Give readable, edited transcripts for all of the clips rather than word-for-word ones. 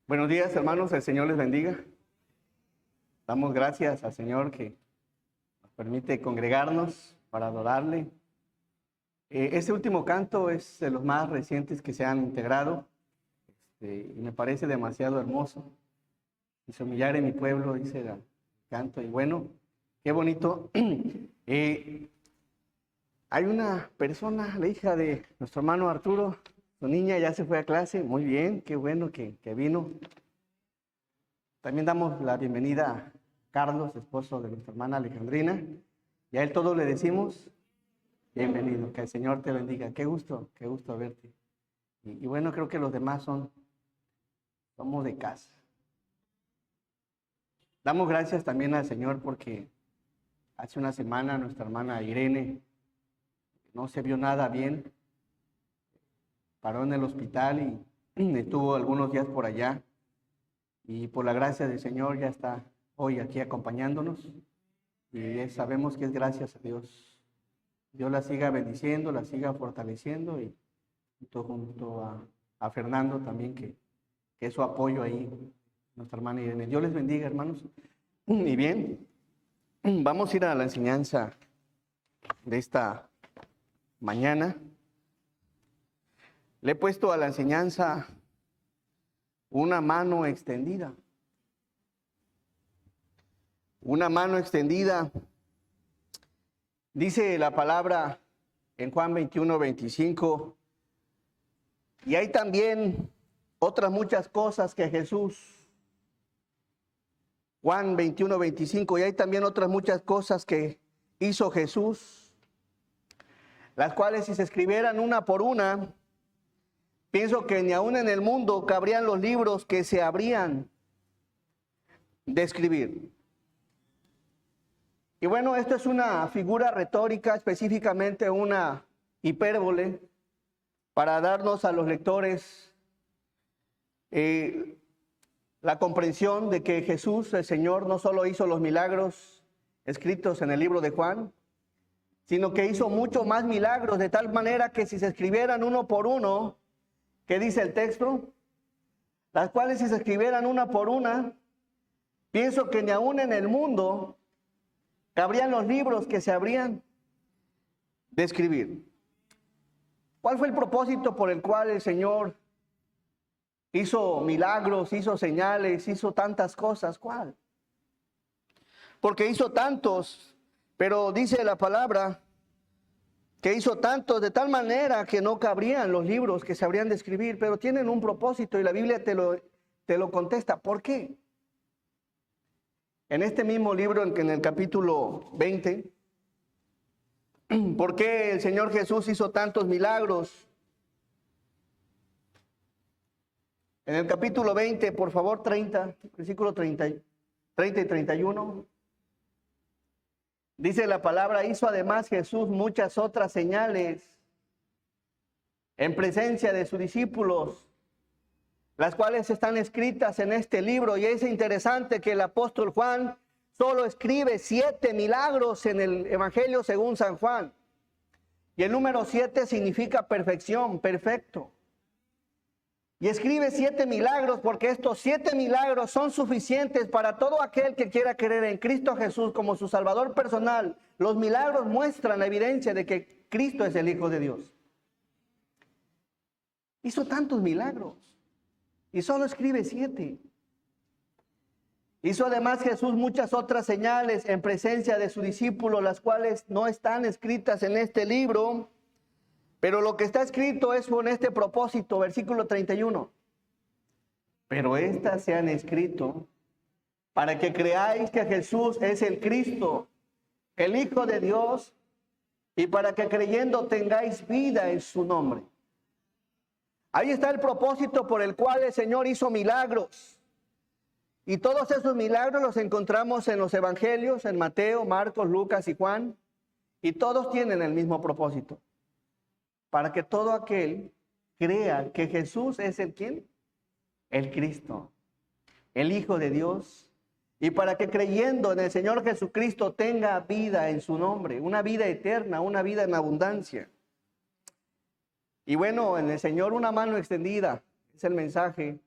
Buenos días, hermanos, el Señor les bendiga. Damos gracias al Señor que nos permite congregarnos para adorarle. Este último canto es de los más recientes que se han integrado y me parece demasiado hermoso. Y se humillar en mi pueblo, dice el canto, y bueno, qué bonito. Hay una persona, la hija de nuestro hermano Arturo, su niña ya se fue a clase, muy bien, qué bueno que vino. También damos la bienvenida a Carlos, esposo de nuestra hermana Alejandrina, y a él todos le decimos, bienvenido, que el Señor te bendiga, qué gusto verte. Y bueno, creo que los demás somos de casa. Damos gracias también al Señor porque hace una semana nuestra hermana Irene no se vio nada bien, paró en el hospital y estuvo algunos días por allá. Y por la gracia del Señor ya está hoy aquí acompañándonos. Y sabemos que es gracias a Dios. Dios la siga bendiciendo, la siga fortaleciendo. Y junto a Fernando también, que es su apoyo ahí, nuestra hermana Irene. Dios les bendiga, hermanos. Y bien, vamos a ir a la enseñanza de esta mañana. Le he puesto a la enseñanza una mano extendida. Una mano extendida. Dice la palabra en Juan 21:25. Y hay también otras muchas cosas que Jesús. Juan 21:25. Y hay también otras muchas cosas que hizo Jesús, las cuales si se escribieran una por una, pienso que ni aún en el mundo cabrían los libros que se habrían de escribir. Y bueno, esto es una figura retórica, específicamente una hipérbole, para darnos a los lectores la comprensión de que Jesús, el Señor, no solo hizo los milagros escritos en el libro de Juan, sino que hizo mucho más milagros, de tal manera que si se escribieran uno por uno, ¿qué dice el texto? Las cuales si se escribieran una por una, pienso que ni aún en el mundo cabrían los libros que se habrían de escribir. ¿Cuál fue el propósito por el cual el Señor hizo milagros, hizo señales, hizo tantas cosas? ¿Cuál? Porque hizo tantos, pero dice la palabra que hizo tantos de tal manera que no cabrían los libros que se habrían de escribir, pero tienen un propósito y la Biblia te lo contesta. ¿Por qué? En este mismo libro, en el capítulo 20, ¿por qué el Señor Jesús hizo tantos milagros? En el capítulo 20, por favor, 30, versículo 30 y 31. Dice la palabra, hizo además Jesús muchas otras señales en presencia de sus discípulos, las cuales están escritas en este libro. Y es interesante que el apóstol Juan solo escribe 7 milagros en el Evangelio según San Juan. Y el número 7 significa perfección, perfecto. Y escribe 7 milagros porque estos 7 milagros son suficientes para todo aquel que quiera creer en Cristo Jesús como su Salvador personal. Los milagros muestran la evidencia de que Cristo es el Hijo de Dios. Hizo tantos milagros y solo escribe 7. Hizo además Jesús muchas otras señales en presencia de sus discípulos, las cuales no están escritas en este libro. Pero lo que está escrito es con este propósito, versículo 31. Pero estas se han escrito para que creáis que Jesús es el Cristo, el Hijo de Dios, y para que creyendo tengáis vida en su nombre. Ahí está el propósito por el cual el Señor hizo milagros. Y todos esos milagros los encontramos en los evangelios, en Mateo, Marcos, Lucas y Juan. Y todos tienen el mismo propósito. Para que todo aquel crea que Jesús es el ¿quién? El Cristo, el Hijo de Dios. Y para que creyendo en el Señor Jesucristo tenga vida en su nombre, una vida eterna, una vida en abundancia. Y bueno, en el Señor una mano extendida. es el mensaje,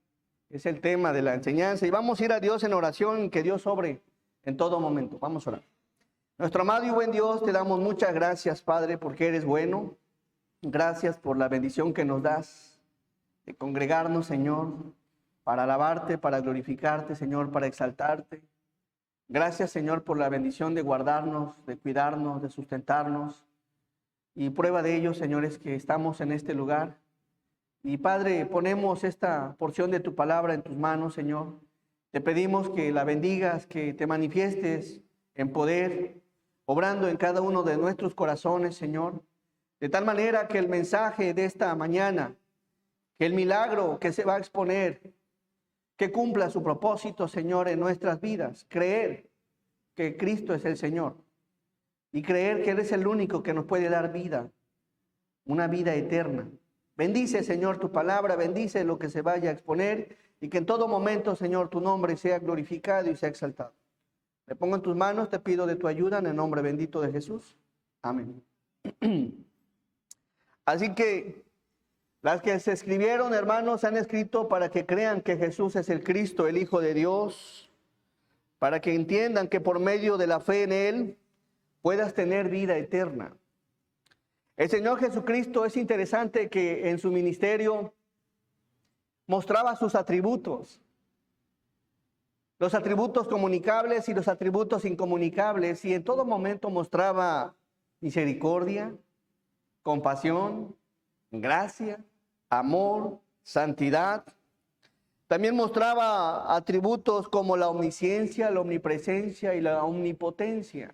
es el tema de la enseñanza. Y vamos a ir a Dios en oración, que Dios obre en todo momento. Vamos a orar. Nuestro amado y buen Dios, te damos muchas gracias, Padre, porque eres bueno. Gracias por la bendición que nos das de congregarnos, Señor, para alabarte, para glorificarte, Señor, para exaltarte. Gracias, Señor, por la bendición de guardarnos, de cuidarnos, de sustentarnos. Y prueba de ello, Señor, es que estamos en este lugar. Y Padre, ponemos esta porción de tu palabra en tus manos, Señor. Te pedimos que la bendigas, que te manifiestes en poder, obrando en cada uno de nuestros corazones, Señor. De tal manera que el mensaje de esta mañana, que el milagro que se va a exponer, que cumpla su propósito, Señor, en nuestras vidas. Creer que Cristo es el Señor y creer que Él es el único que nos puede dar vida, una vida eterna. Bendice, Señor, tu palabra, bendice lo que se vaya a exponer y que en todo momento, Señor, tu nombre sea glorificado y sea exaltado. Me pongo en tus manos, te pido de tu ayuda en el nombre bendito de Jesús. Amén. Así que las que se escribieron, hermanos, se han escrito para que crean que Jesús es el Cristo, el Hijo de Dios, para que entiendan que por medio de la fe en Él puedas tener vida eterna. El Señor Jesucristo, es interesante que en su ministerio mostraba sus atributos. Los atributos comunicables y los atributos incomunicables, y en todo momento mostraba misericordia, compasión, gracia, amor, santidad. También mostraba atributos como la omnisciencia, la omnipresencia y la omnipotencia.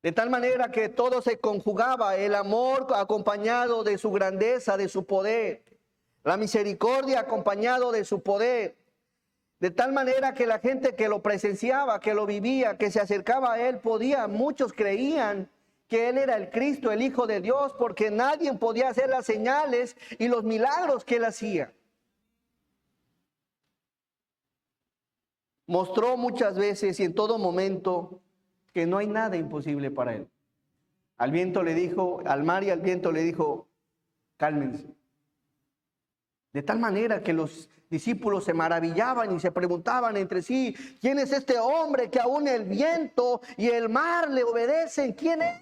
De tal manera que todo se conjugaba, el amor acompañado de su grandeza, de su poder, la misericordia acompañado de su poder. De tal manera que la gente que lo presenciaba, que lo vivía, que se acercaba a Él, muchos creían que Él era el Cristo, el Hijo de Dios, porque nadie podía hacer las señales y los milagros que Él hacía. Mostró muchas veces y en todo momento que no hay nada imposible para Él. Al viento le dijo, al mar y al viento le dijo, cálmense. De tal manera que los discípulos se maravillaban y se preguntaban entre sí, ¿quién es este hombre que aún el viento y el mar le obedecen? ¿Quién es?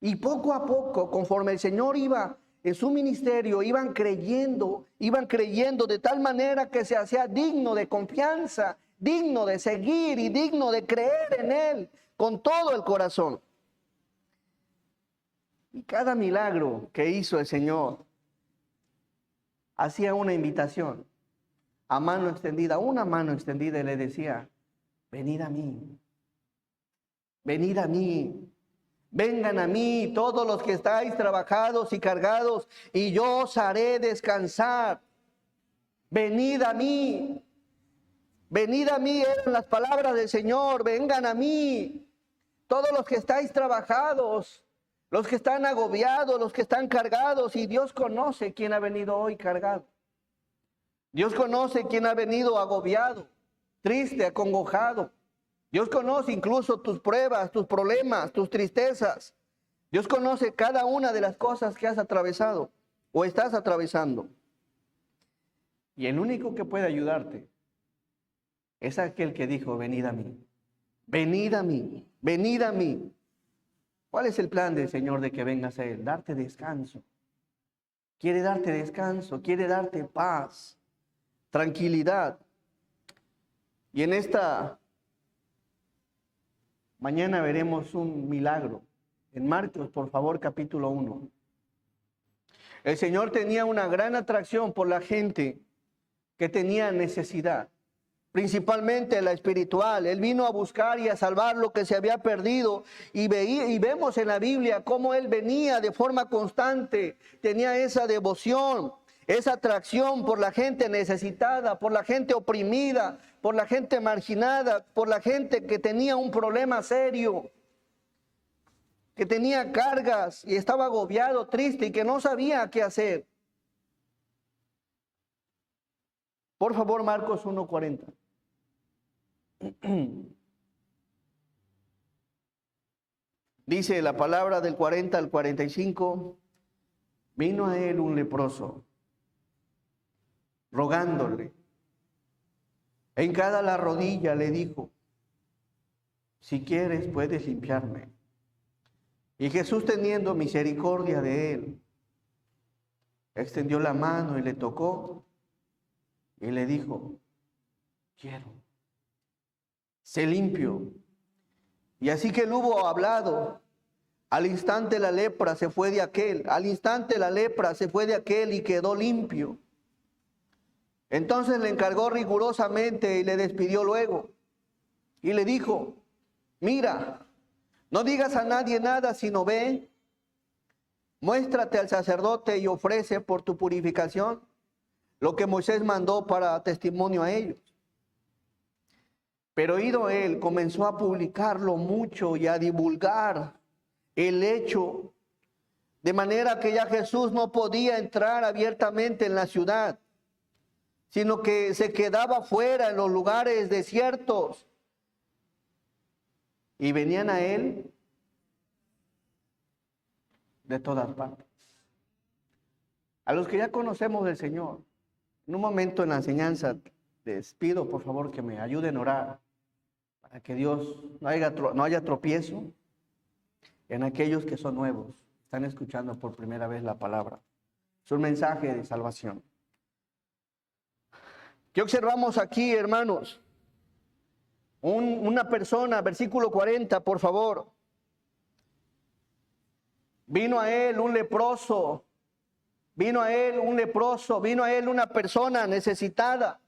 Y poco a poco, conforme el Señor iba en su ministerio, iban creyendo de tal manera que se hacía digno de confianza, digno de seguir y digno de creer en Él con todo el corazón. Y cada milagro que hizo el Señor hacía una invitación a mano extendida, una mano extendida, y le decía, venid a mí, venid a mí, vengan a mí todos los que estáis trabajados y cargados, y yo os haré descansar. Venid a mí. Venid a mí, eran las palabras del Señor, vengan a mí, todos los que estáis trabajados, los que están agobiados, los que están cargados, y Dios conoce quién ha venido hoy cargado. Dios conoce quién ha venido agobiado, triste, acongojado. Dios conoce incluso tus pruebas, tus problemas, tus tristezas. Dios conoce cada una de las cosas que has atravesado o estás atravesando. Y el único que puede ayudarte es aquel que dijo, venid a mí, venid a mí, venid a mí. ¿Cuál es el plan del Señor de que vengas a Él? Darte descanso. Quiere darte descanso, quiere darte paz, tranquilidad. Y en esta mañana veremos un milagro. En Marcos, por favor, capítulo 1. El Señor tenía una gran atracción por la gente que tenía necesidad, principalmente la espiritual. Él vino a buscar y a salvar lo que se había perdido, y vemos en la Biblia cómo Él venía de forma constante, tenía esa devoción, esa atracción por la gente necesitada, por la gente oprimida, por la gente marginada, por la gente que tenía un problema serio, que tenía cargas y estaba agobiado, triste y que no sabía qué hacer. Por favor, Marcos 1:40. Dice la palabra del 40 al 45, vino a él un leproso rogándole. Hincada la rodilla le dijo: si quieres puedes limpiarme. Y Jesús, teniendo misericordia de él, extendió la mano y le tocó y le dijo: quiero, sé limpio. Y así que él hubo hablado, al instante la lepra se fue de aquel, y quedó limpio. Entonces le encargó rigurosamente y le despidió luego. Y le dijo: mira, no digas a nadie nada, sino ve, muéstrate al sacerdote y ofrece por tu purificación lo que Moisés mandó para testimonio a ellos. Pero ido él, comenzó a publicarlo mucho y a divulgar el hecho, de manera que ya Jesús no podía entrar abiertamente en la ciudad, sino que se quedaba fuera en los lugares desiertos. Y venían a él de todas partes. A los que ya conocemos del Señor, en un momento en la enseñanza les pido por favor que me ayuden a orar para que Dios no haya tropiezo en aquellos que son nuevos, están escuchando por primera vez la palabra. Es un mensaje de salvación. ¿Qué observamos aquí, hermanos? Una persona, versículo 40, por favor. Vino a él un leproso, vino a él una persona necesitada,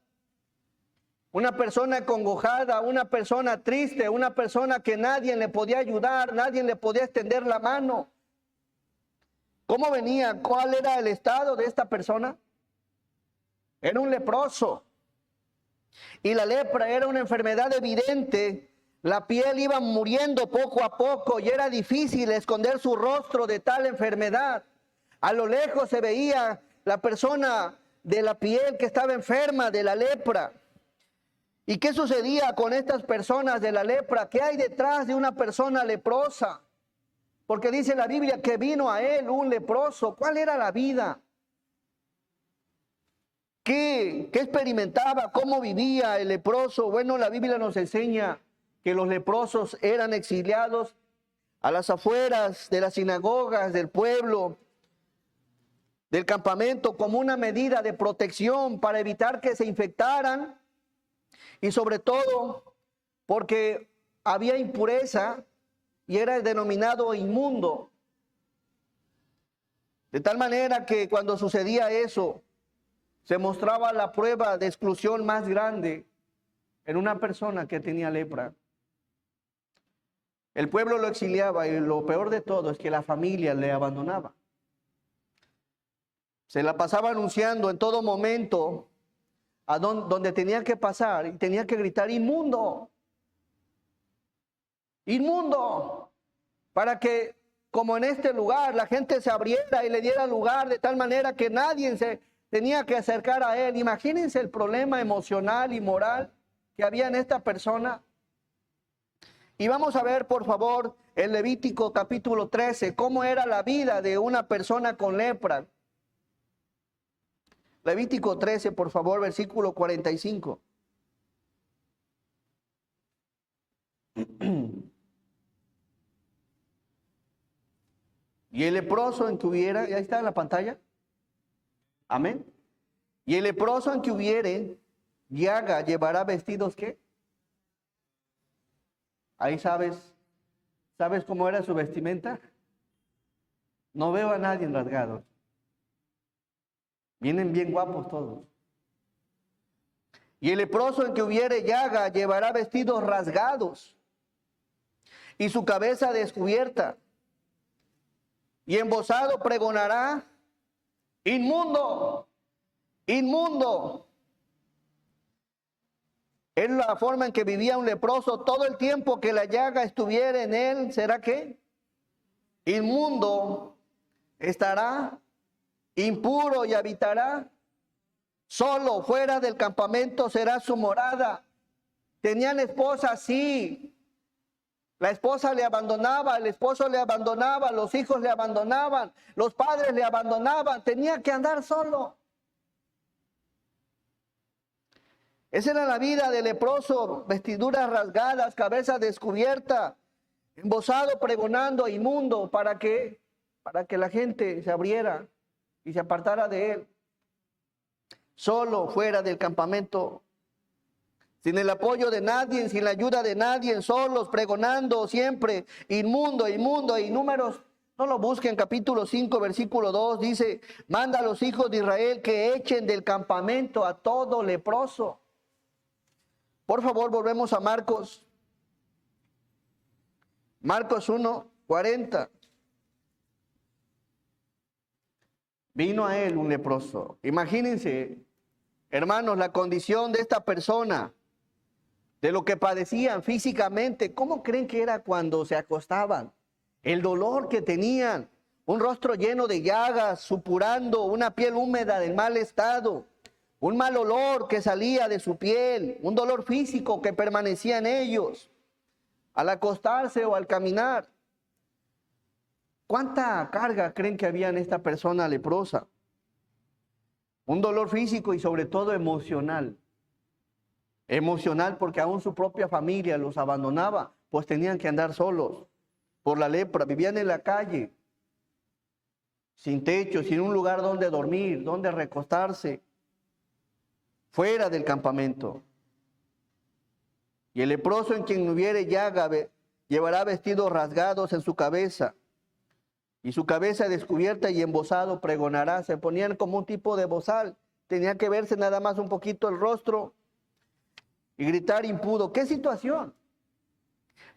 una persona acongojada, una persona triste, una persona que nadie le podía ayudar, nadie le podía extender la mano. ¿Cómo venía? ¿Cuál era el estado de esta persona? Era un leproso. Y la lepra era una enfermedad evidente. La piel iba muriendo poco a poco y era difícil esconder su rostro de tal enfermedad. A lo lejos se veía la persona de la piel que estaba enferma de la lepra. ¿Y qué sucedía con estas personas de la lepra? ¿Qué hay detrás de una persona leprosa? Porque dice la Biblia que vino a él un leproso. ¿Cuál era la vida? ¿Qué experimentaba? ¿Cómo vivía el leproso? Bueno, la Biblia nos enseña que los leprosos eran exiliados a las afueras de las sinagogas del pueblo, del campamento, como una medida de protección para evitar que se infectaran y sobre todo porque había impureza y era denominado inmundo. De tal manera que cuando sucedía eso, se mostraba la prueba de exclusión más grande en una persona que tenía lepra. El pueblo lo exiliaba y lo peor de todo es que la familia le abandonaba. Se la pasaba anunciando en todo momento a donde tenía que pasar y tenía que gritar: inmundo, inmundo, para que como en este lugar la gente se abriera y le diera lugar de tal manera que nadie se tenía que acercar a él. Imagínense el problema emocional y moral que había en esta persona. Y vamos a ver, por favor, en Levítico capítulo 13, cómo era la vida de una persona con lepra. Levítico 13, por favor, versículo 45. Y el leproso en que hubiera, ya está en la pantalla. Amén. Y el leproso en que hubiere llaga llevará vestidos, ¿qué? Ahí sabes cómo era su vestimenta. No veo a nadie rasgado. Vienen bien guapos todos. Y el leproso en que hubiere llaga llevará vestidos rasgados y su cabeza descubierta. Y embozado pregonará: inmundo, inmundo. Es la forma en que vivía un leproso. Todo el tiempo que la llaga estuviera en él, ¿será qué? Inmundo estará, impuro, y habitará solo fuera del campamento, será su morada. Tenían esposa, sí. La esposa le abandonaba, el esposo le abandonaba, los hijos le abandonaban, los padres le abandonaban. Tenía que andar solo. Esa era la vida del leproso, vestiduras rasgadas, cabeza descubierta, embozado, pregonando, inmundo. ¿Para qué? Para que la gente se abriera y se apartara de él. Solo, fuera del campamento, sin el apoyo de nadie, sin la ayuda de nadie, solos, pregonando siempre, inmundo, inmundo. Y Números, no lo busquen, capítulo 5, versículo 2, dice, manda a los hijos de Israel que echen del campamento a todo leproso. Por favor, volvemos a Marcos. Marcos 1, 40. Vino a él un leproso. Imagínense, hermanos, la condición de esta persona, de lo que padecían físicamente. ¿Cómo creen que era cuando se acostaban? El dolor que tenían, un rostro lleno de llagas, supurando, una piel húmeda de mal estado, un mal olor que salía de su piel, un dolor físico que permanecía en ellos al acostarse o al caminar. ¿Cuánta carga creen que había en esta persona leprosa? Un dolor físico y sobre todo emocional. Emocional porque aún su propia familia los abandonaba, pues tenían que andar solos por la lepra, vivían en la calle, sin techo, sin un lugar donde dormir, donde recostarse, fuera del campamento. Y el leproso en quien hubiere llaga llevará vestidos rasgados en su cabeza, y su cabeza descubierta y embozado pregonará. Se ponían como un tipo de bozal, tenía que verse nada más un poquito el rostro y gritar impudo. ¿Qué situación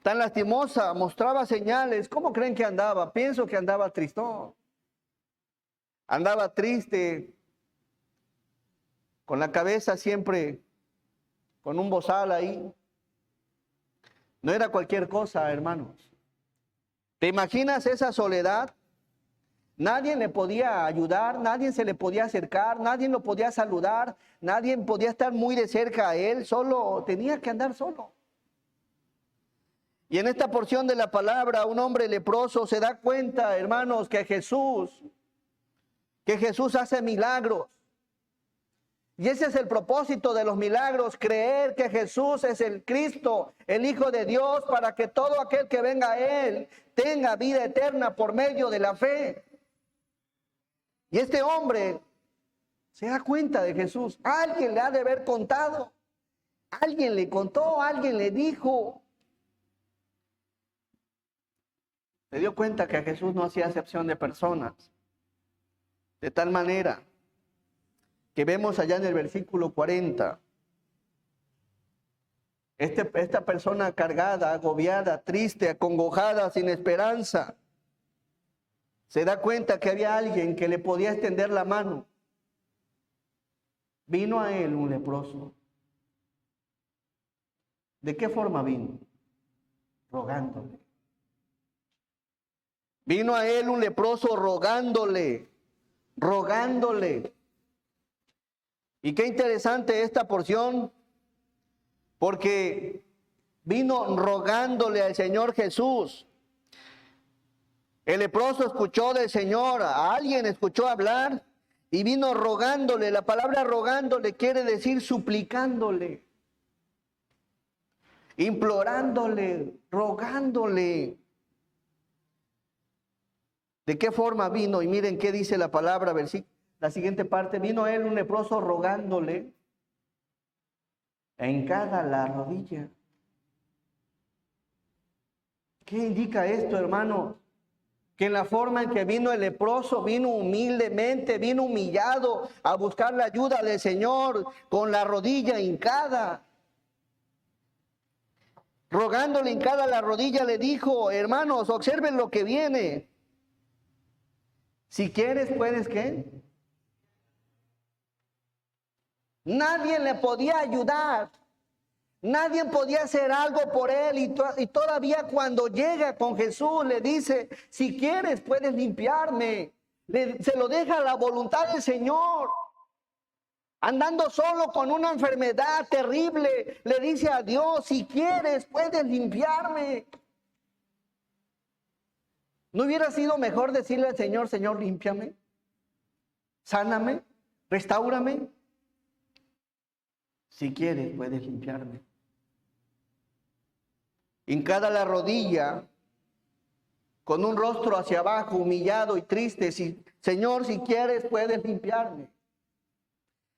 tan lastimosa? Mostraba señales. ¿Cómo creen que andaba? Pienso que andaba tristón. Andaba triste, con la cabeza siempre con un bozal ahí. No era cualquier cosa, hermanos. ¿Te imaginas esa soledad? Nadie le podía ayudar, nadie se le podía acercar, nadie lo podía saludar, nadie podía estar muy de cerca a él, solo tenía que andar solo. Y en esta porción de la palabra, un hombre leproso se da cuenta, hermanos, que Jesús hace milagros. Y ese es el propósito de los milagros, creer que Jesús es el Cristo, el Hijo de Dios, para que todo aquel que venga a Él tenga vida eterna por medio de la fe. Y este hombre se da cuenta de Jesús. Alguien le ha de haber contado, alguien le contó, alguien le dijo. Se dio cuenta que Jesús no hacía acepción de personas, de tal manera que vemos allá en el versículo 40, esta persona cargada, agobiada, triste, acongojada, sin esperanza, se da cuenta que había alguien que le podía extender la mano. Vino a él un leproso. ¿De qué forma vino? Rogándole. Vino a él un leproso rogándole. Y qué interesante esta porción, porque vino rogándole al Señor Jesús. El leproso escuchó del Señor, a alguien escuchó hablar y vino rogándole. La palabra rogándole quiere decir suplicándole, implorándole, rogándole. ¿De qué forma vino? Y miren qué dice la palabra, la siguiente parte. Vino él un leproso rogándole, hincada la rodilla. ¿Qué indica esto, hermano? Que en la forma en que vino el leproso, vino humildemente, vino humillado a buscar la ayuda del Señor con la rodilla hincada. Rogándole hincada la rodilla le dijo, hermanos, observen lo que viene. Si quieres, puedes, ¿qué? Nadie le podía ayudar. Nadie podía hacer algo por él y todavía cuando llega con Jesús le dice, si quieres puedes limpiarme. Se lo deja a la voluntad del Señor. Andando solo con una enfermedad terrible, le dice a Dios, si quieres puedes limpiarme. ¿No hubiera sido mejor decirle al Señor, Señor, límpiame, sáname, restáurame? si quieres puedes limpiarme. Hincada la rodilla, con un rostro hacia abajo, humillado y triste, Señor, si quieres puedes limpiarme.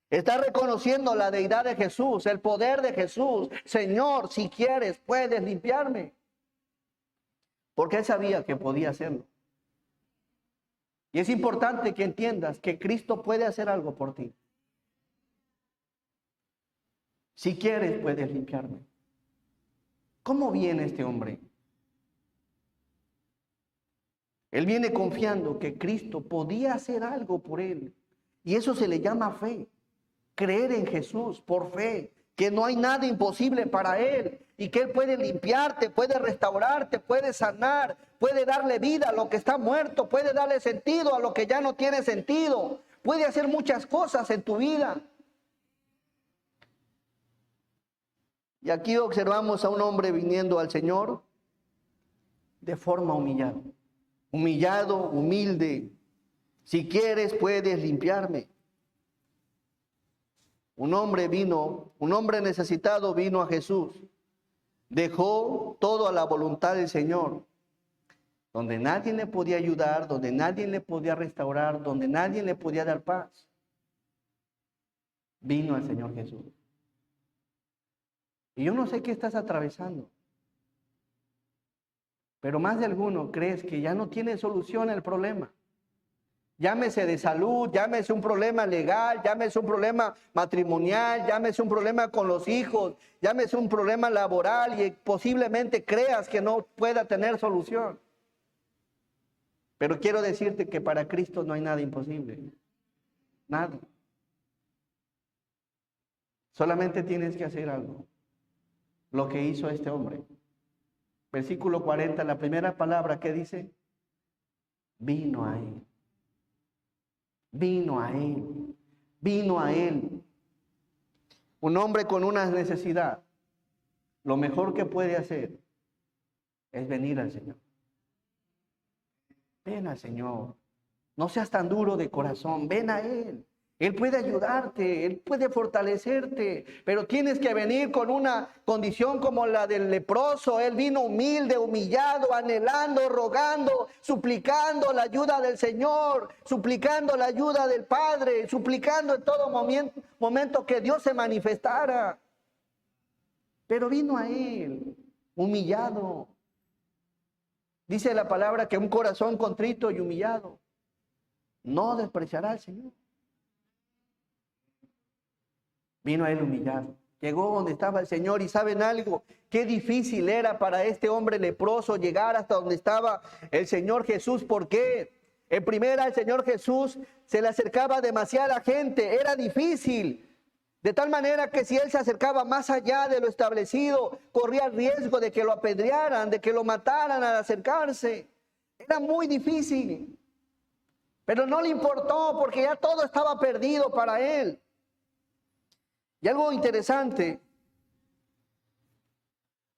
Está reconociendo la deidad de Jesús, el poder de Jesús. Señor, si quieres puedes limpiarme. Porque él sabía que podía hacerlo. Y es importante que entiendas que Cristo puede hacer algo por ti. Si quieres, puedes limpiarme. ¿Cómo viene este hombre? Él viene confiando que Cristo podía hacer algo por él. Y eso se le llama fe. Creer en Jesús por fe. Que no hay nada imposible para él. Y que él puede limpiarte, puede restaurarte, puede sanar, puede darle vida a lo que está muerto, puede darle sentido a lo que ya no tiene sentido. Puede hacer muchas cosas en tu vida. Y aquí observamos a un hombre viniendo al Señor de forma humillada. Humillado, humilde. Si quieres, puedes limpiarme. Un hombre necesitado vino a Jesús. Dejó todo a la voluntad del Señor. Donde nadie le podía ayudar, donde nadie le podía restaurar, donde nadie le podía dar paz. Vino al Señor Jesús. Y yo no sé qué estás atravesando. Pero más de alguno crees que ya no tiene solución el problema. Llámese de salud, llámese un problema legal, llámese un problema matrimonial, llámese un problema con los hijos, llámese un problema laboral y posiblemente creas que no pueda tener solución. Pero quiero decirte que para Cristo no hay nada imposible. Nada. Solamente tienes que hacer algo. Lo que hizo este hombre. Versículo 40, la primera palabra que dice, vino a él. Vino a él. Vino a él. Un hombre con una necesidad. Lo mejor que puede hacer es venir al Señor. Ven al Señor. No seas tan duro de corazón. Ven a Él. Él puede ayudarte, Él puede fortalecerte, pero tienes que venir con una condición como la del leproso. Él vino humilde, humillado, anhelando, rogando, suplicando la ayuda del Señor, suplicando la ayuda del Padre, suplicando en todo momento que Dios se manifestara. Pero vino a Él, humillado. Dice la palabra que un corazón contrito y humillado no despreciará al Señor. Vino a él humillado. Llegó donde estaba el Señor y ¿saben algo? Qué difícil era para este hombre leproso llegar hasta donde estaba el Señor Jesús. ¿Por qué? En primera, el Señor Jesús se le acercaba demasiada gente. Era difícil. De tal manera que si él se acercaba más allá de lo establecido, corría el riesgo de que lo apedrearan, de que lo mataran al acercarse. Era muy difícil. Pero no le importó porque ya todo estaba perdido para él. Y algo interesante,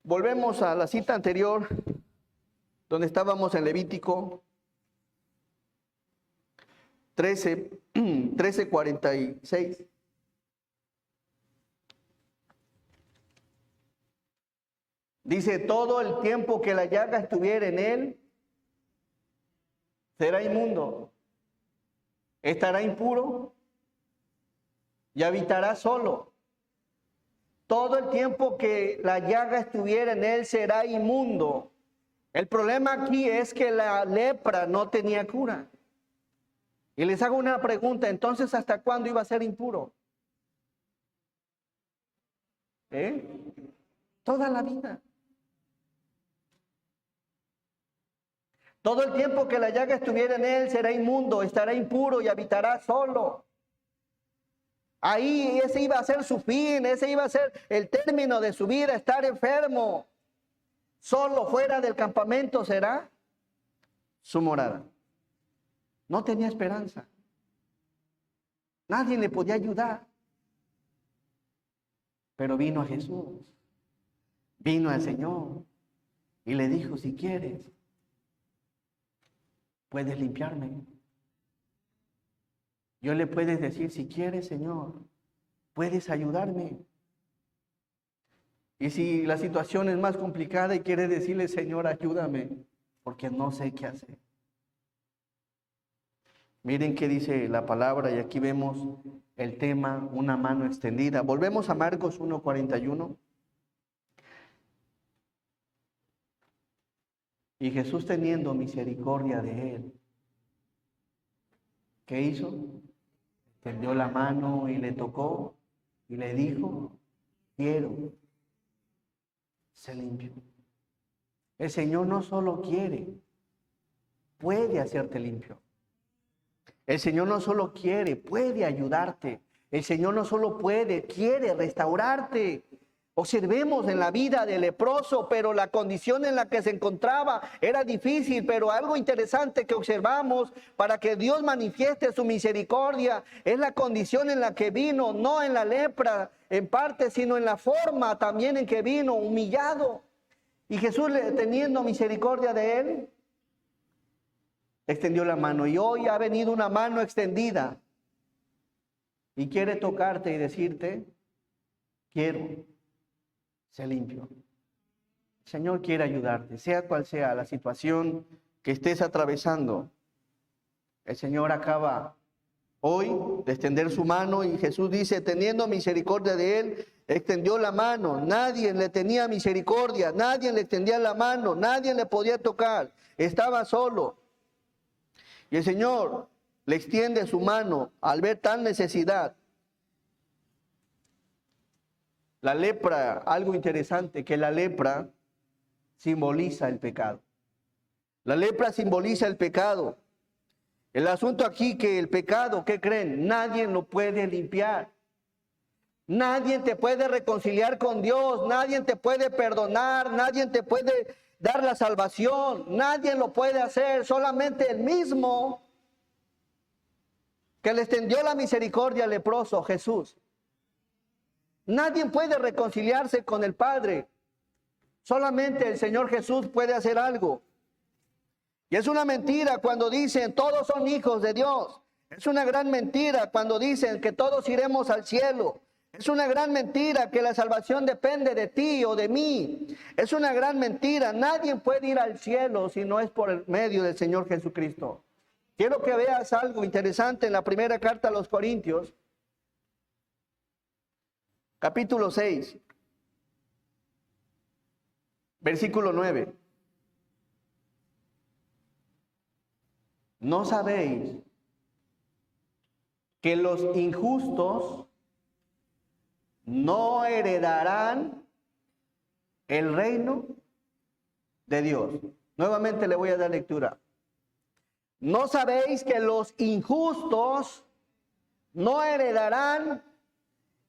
volvemos a la cita anterior, donde estábamos en Levítico 13:46. Dice, todo el tiempo que la llaga estuviera en él, será inmundo, estará impuro y habitará solo. Todo el tiempo que la llaga estuviera en él será inmundo. El problema aquí es que la lepra no tenía cura. Y les hago una pregunta, entonces ¿hasta cuándo iba a ser impuro? Toda la vida. Todo el tiempo que la llaga estuviera en él será inmundo, estará impuro y habitará solo. Ahí ese iba a ser su fin, ese iba a ser el término de su vida, estar enfermo. Solo fuera del campamento será su morada. No tenía esperanza. Nadie le podía ayudar. Pero vino a Jesús, vino al Señor y le dijo, si quieres, puedes limpiarme. Yo le puedes decir, si quieres, Señor, puedes ayudarme. Y si la situación es más complicada y quiere decirle, Señor, ayúdame, porque no sé qué hacer. Miren qué dice la palabra, y aquí vemos el tema, una mano extendida. Volvemos a Marcos 1:41. Y Jesús, teniendo misericordia de él, ¿qué hizo? Tendió la mano y le tocó y le dijo, quiero, sé limpio. El Señor no solo quiere, puede hacerte limpio. El Señor no solo quiere, puede ayudarte. El Señor no solo puede, quiere restaurarte. Observemos en la vida del leproso, pero la condición en la que se encontraba era difícil, pero algo interesante que observamos para que Dios manifieste su misericordia es la condición en la que vino, no en la lepra en parte, sino en la forma también en que vino, humillado. Y Jesús, teniendo misericordia de él, extendió la mano, y hoy ha venido una mano extendida y quiere tocarte y decirte, quiero, sé limpio. El Señor quiere ayudarte, sea cual sea la situación que estés atravesando. El Señor acaba hoy de extender su mano, y Jesús dice, teniendo misericordia de él, extendió la mano. Nadie le tenía misericordia, nadie le extendía la mano, nadie le podía tocar, estaba solo. Y el Señor le extiende su mano al ver tal necesidad. La lepra, algo interesante, que la lepra simboliza el pecado. La lepra simboliza el pecado. El asunto aquí que el pecado, ¿qué creen? Nadie lo puede limpiar. Nadie te puede reconciliar con Dios, nadie te puede perdonar, nadie te puede dar la salvación, nadie lo puede hacer, solamente el mismo que le extendió la misericordia al leproso, Jesús. Nadie puede reconciliarse con el Padre, solamente el Señor Jesús puede hacer algo. Y es una mentira cuando dicen todos son hijos de Dios. Es una gran mentira cuando dicen que todos iremos al cielo. Es una gran mentira que la salvación depende de ti o de mí. Es una gran mentira. Nadie puede ir al cielo si no es por el medio del Señor Jesucristo. Quiero que veas algo interesante en la primera carta a los Corintios, capítulo 6, versículo 9. ¿No sabéis que los injustos no heredarán el reino de Dios? Nuevamente le voy a dar lectura. ¿No sabéis que los injustos no heredarán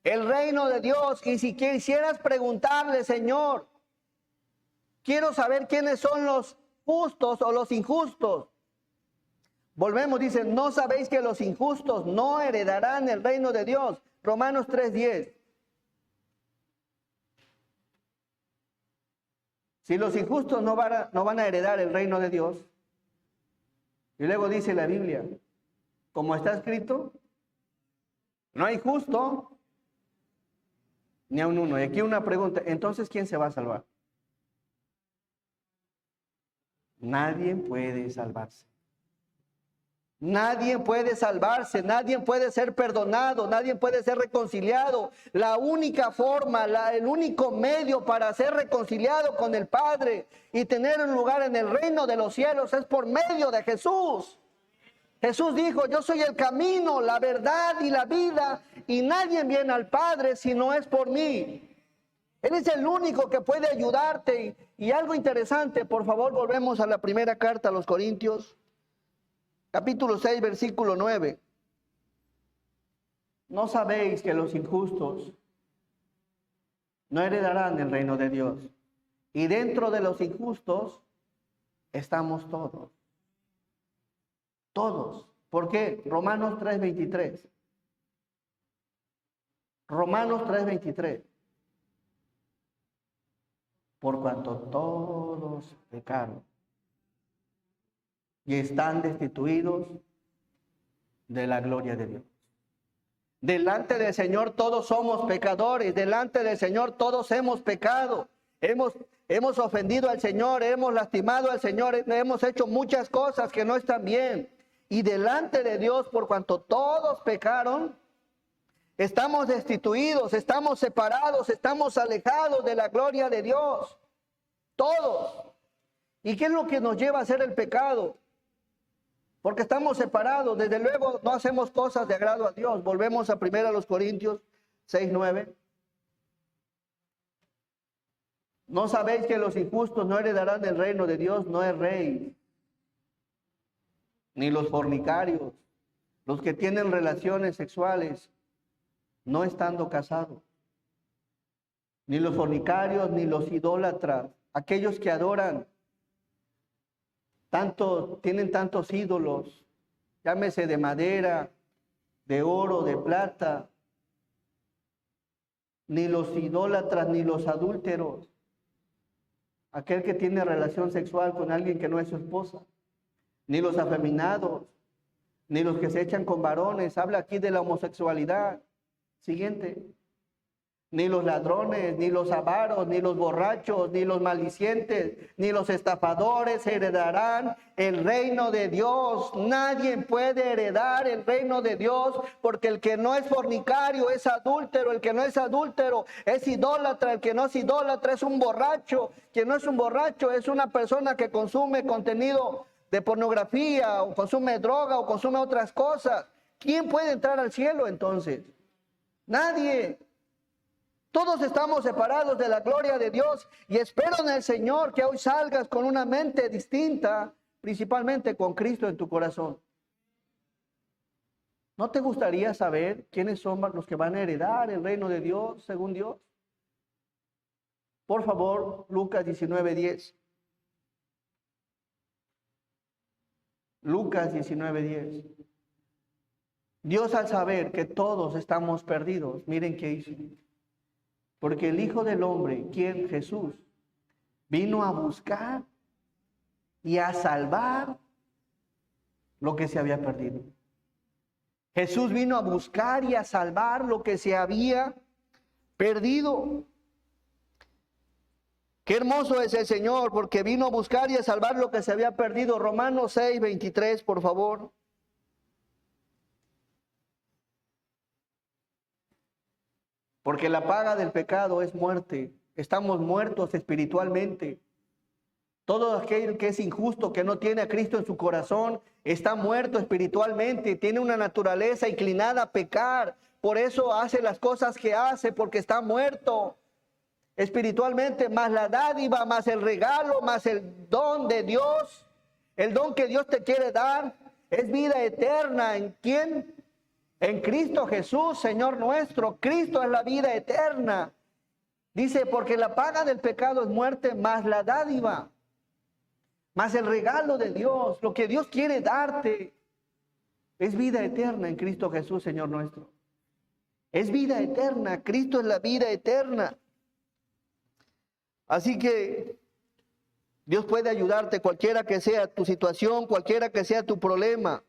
el reino de Dios? Y si quisieras preguntarle, Señor, quiero saber quiénes son los justos o los injustos. Volvemos, dice, ¿no sabéis que los injustos no heredarán el reino de Dios? Romanos 3:10. Si los injustos no van a heredar el reino de Dios, y luego dice la Biblia, como está escrito, no hay justo ni aun uno. Y aquí una pregunta, entonces, ¿quién se va a salvar? Nadie puede salvarse. Nadie puede salvarse, nadie puede ser perdonado, nadie puede ser reconciliado. La única forma, el único medio para ser reconciliado con el Padre y tener un lugar en el reino de los cielos es por medio de Jesús. Jesús dijo, yo soy el camino, la verdad y la vida, y nadie viene al Padre si no es por mí. Él es el único que puede ayudarte. Y algo interesante, por favor, volvemos a la primera carta a los Corintios. Capítulo 6, versículo 9. ¿No sabéis que los injustos no heredarán el reino de Dios? Y dentro de los injustos estamos todos. Todos. ¿Por qué? Romanos 3:23. Romanos 3:23. Por cuanto todos pecaron y están destituidos de la gloria de Dios. Delante del Señor todos somos pecadores, delante del Señor todos hemos pecado, hemos ofendido al Señor, hemos lastimado al Señor, hemos hecho muchas cosas que no están bien. Y delante de Dios, por cuanto todos pecaron, estamos destituidos, estamos separados, estamos alejados de la gloria de Dios. Todos. ¿Y qué es lo que nos lleva a hacer el pecado? Porque estamos separados, desde luego no hacemos cosas de agrado a Dios. Volvemos a 1 Corintios 6:9. ¿No sabéis que los injustos no heredarán el reino de Dios? No es rey. Ni los fornicarios, los que tienen relaciones sexuales no estando casados. Ni los fornicarios, ni los idólatras, aquellos que adoran tienen tantos ídolos, llámese de madera, de oro, de plata, ni los idólatras, ni los adúlteros, aquel que tiene relación sexual con alguien que no es su esposa, ni los afeminados, ni los que se echan con varones, habla aquí de la homosexualidad. Siguiente. Ni los ladrones, ni los avaros, ni los borrachos, ni los malicientes, ni los estafadores heredarán el reino de Dios. Nadie puede heredar el reino de Dios, porque el que no es fornicario es adúltero, el que no es adúltero es idólatra, el que no es idólatra es un borracho, quien no es un borracho es una persona que consume contenido de pornografía, o consume droga, o consume otras cosas. ¿Quién puede entrar al cielo entonces? Nadie. Todos estamos separados de la gloria de Dios y espero en el Señor que hoy salgas con una mente distinta, principalmente con Cristo en tu corazón. ¿No te gustaría saber quiénes son los que van a heredar el reino de Dios según Dios? Por favor, Lucas 19:10. Lucas 19:10. Dios, al saber que todos estamos perdidos, miren qué hizo. Porque el Hijo del Hombre, quien Jesús, vino a buscar y a salvar lo que se había perdido. Jesús vino a buscar y a salvar lo que se había perdido. Qué hermoso es el Señor, porque vino a buscar y a salvar lo que se había perdido. Romanos 6:23, por favor. Porque la paga del pecado es muerte. Estamos muertos espiritualmente. Todo aquel que es injusto, que no tiene a Cristo en su corazón, está muerto espiritualmente. Tiene una naturaleza inclinada a pecar. Por eso hace las cosas que hace, porque está muerto espiritualmente. Más la dádiva, más el regalo, más el don de Dios. El don que Dios te quiere dar es vida eterna. ¿En quién? En Cristo Jesús, Señor nuestro. Cristo es la vida eterna. Dice, porque la paga del pecado es muerte, más la dádiva, más el regalo de Dios, lo que Dios quiere darte, es vida eterna en Cristo Jesús, Señor nuestro. Es vida eterna, Cristo es la vida eterna. Así que Dios puede ayudarte, cualquiera que sea tu situación, cualquiera que sea tu problema.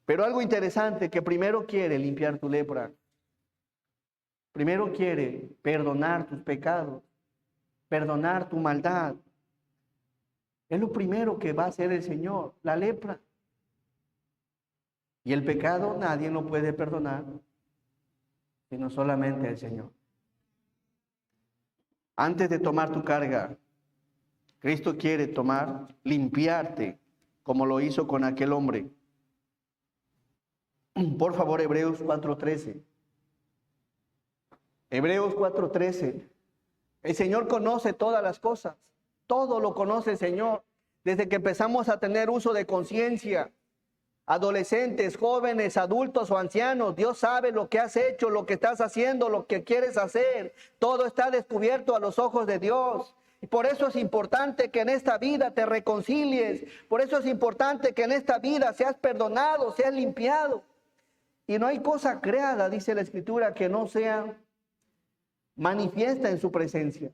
Pero algo interesante, que primero quiere limpiar tu lepra. Primero quiere perdonar tus pecados, perdonar tu maldad. Es lo primero que va a hacer el Señor, la lepra. Y el pecado nadie lo puede perdonar, sino solamente el Señor. Antes de tomar tu carga, Cristo quiere limpiarte, como lo hizo con aquel hombre. Por favor, Hebreos 4:13. Hebreos 4:13. El Señor conoce todas las cosas. Todo lo conoce el Señor. Desde que empezamos a tener uso de conciencia, adolescentes, jóvenes, adultos o ancianos, Dios sabe lo que has hecho, lo que estás haciendo, lo que quieres hacer. Todo está descubierto a los ojos de Dios. Y por eso es importante que en esta vida te reconcilies. Por eso es importante que en esta vida seas perdonado, seas limpiado. Y no hay cosa creada, dice la Escritura, que no sea manifiesta en su presencia.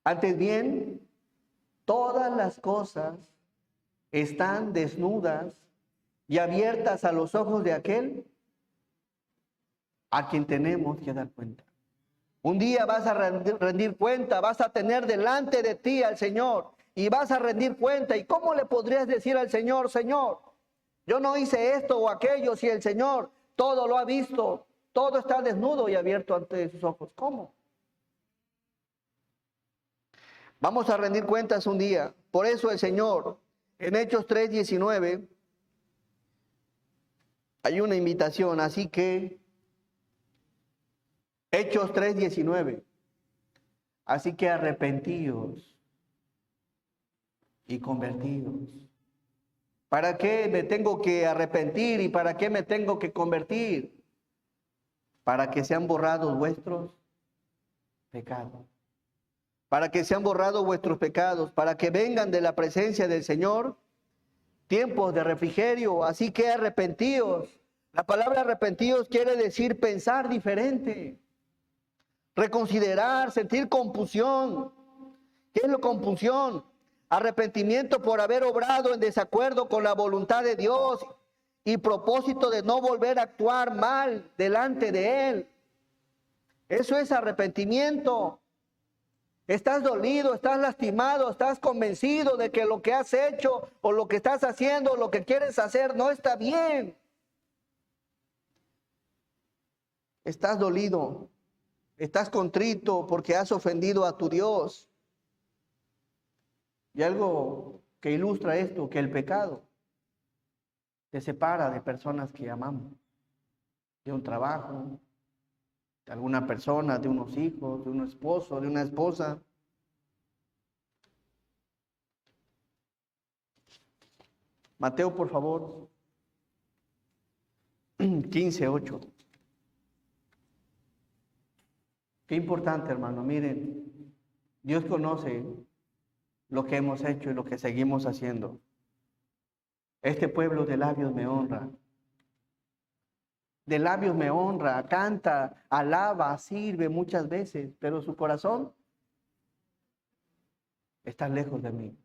Antes bien, todas las cosas están desnudas y abiertas a los ojos de aquel a quien tenemos que dar cuenta. Un día vas a rendir cuenta, vas a tener delante de ti al Señor y vas a rendir cuenta. ¿Y cómo le podrías decir al Señor, Señor, yo no hice esto o aquello, si el Señor todo lo ha visto, todo está desnudo y abierto ante sus ojos? ¿Cómo? Vamos a rendir cuentas un día. Por eso el Señor, en Hechos 3:19, hay una invitación, así que Hechos 3:19, así que arrepentíos y convertíos. ¿Para qué me tengo que arrepentir y para qué me tengo que convertir? Para que sean borrados vuestros pecados. Para que sean borrados vuestros pecados, para que vengan de la presencia del Señor tiempos de refrigerio. Así que arrepentíos. La palabra arrepentíos quiere decir pensar diferente, reconsiderar, sentir compunción. ¿Qué es la compunción? Arrepentimiento por haber obrado en desacuerdo con la voluntad de Dios y propósito de no volver a actuar mal delante de Él. Eso es arrepentimiento. Estás dolido, estás lastimado, estás convencido de que lo que has hecho o lo que estás haciendo, lo que quieres hacer no está bien. Estás dolido, estás contrito porque has ofendido a tu Dios. Y algo que ilustra esto, que el pecado te separa de personas que amamos, de un trabajo, de alguna persona, de unos hijos, de un esposo, de una esposa. Mateo, por favor, 15:8. Qué importante, hermano. Miren, Dios conoce lo que hemos hecho y lo que seguimos haciendo. Este pueblo de labios me honra. De labios me honra, canta, alaba, sirve muchas veces, pero su corazón está lejos de mí.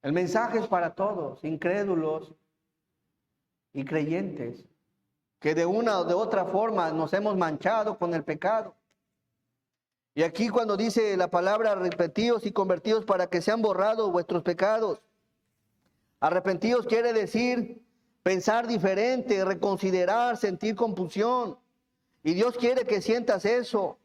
El mensaje es para todos, incrédulos y creyentes, que de una o de otra forma nos hemos manchado con el pecado. Y aquí cuando dice la palabra arrepentidos y convertidos para que sean borrados vuestros pecados. Arrepentidos quiere decir pensar diferente, reconsiderar, sentir compunción. Y Dios quiere que sientas eso.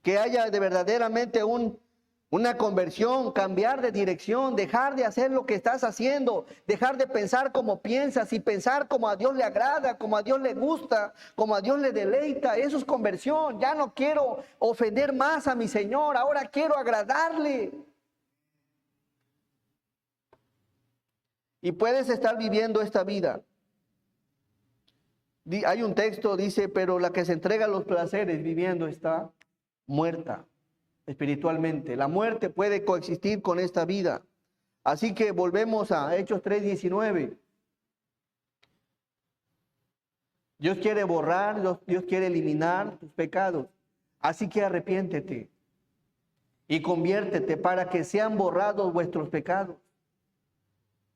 Que haya de verdaderamente una conversión, cambiar de dirección, dejar de hacer lo que estás haciendo, dejar de pensar como piensas y pensar como a Dios le agrada, como a Dios le gusta, como a Dios le deleita. Eso es conversión. Ya no quiero ofender más a mi Señor, ahora quiero agradarle. Y puedes estar viviendo esta vida. Hay un texto, dice, pero la que se entrega a los placeres viviendo está muerta espiritualmente. La muerte puede coexistir con esta vida. Así que volvemos a Hechos 3:19. Dios quiere borrar, Dios quiere eliminar tus pecados. Así que arrepiéntete y conviértete para que sean borrados vuestros pecados.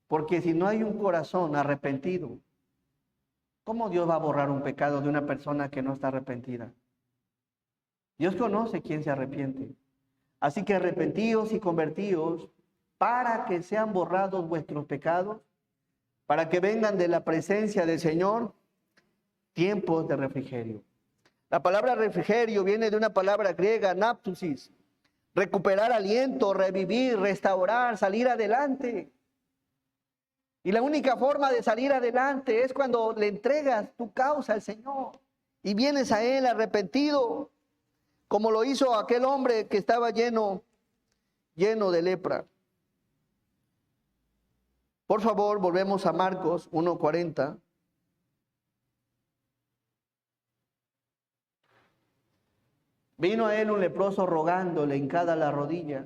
Porque si no hay un corazón arrepentido, ¿cómo Dios va a borrar un pecado de una persona que no está arrepentida? Dios conoce quién se arrepiente. Así que arrepentíos y convertíos para que sean borrados vuestros pecados, para que vengan de la presencia del Señor tiempos de refrigerio. La palabra refrigerio viene de una palabra griega, naptusis, recuperar aliento, revivir, restaurar, salir adelante. Y la única forma de salir adelante es cuando le entregas tu causa al Señor y vienes a Él arrepentido, como lo hizo aquel hombre que estaba lleno de lepra. Por favor, volvemos a Marcos 1:40. Vino a él un leproso rogándole, hincada la rodilla,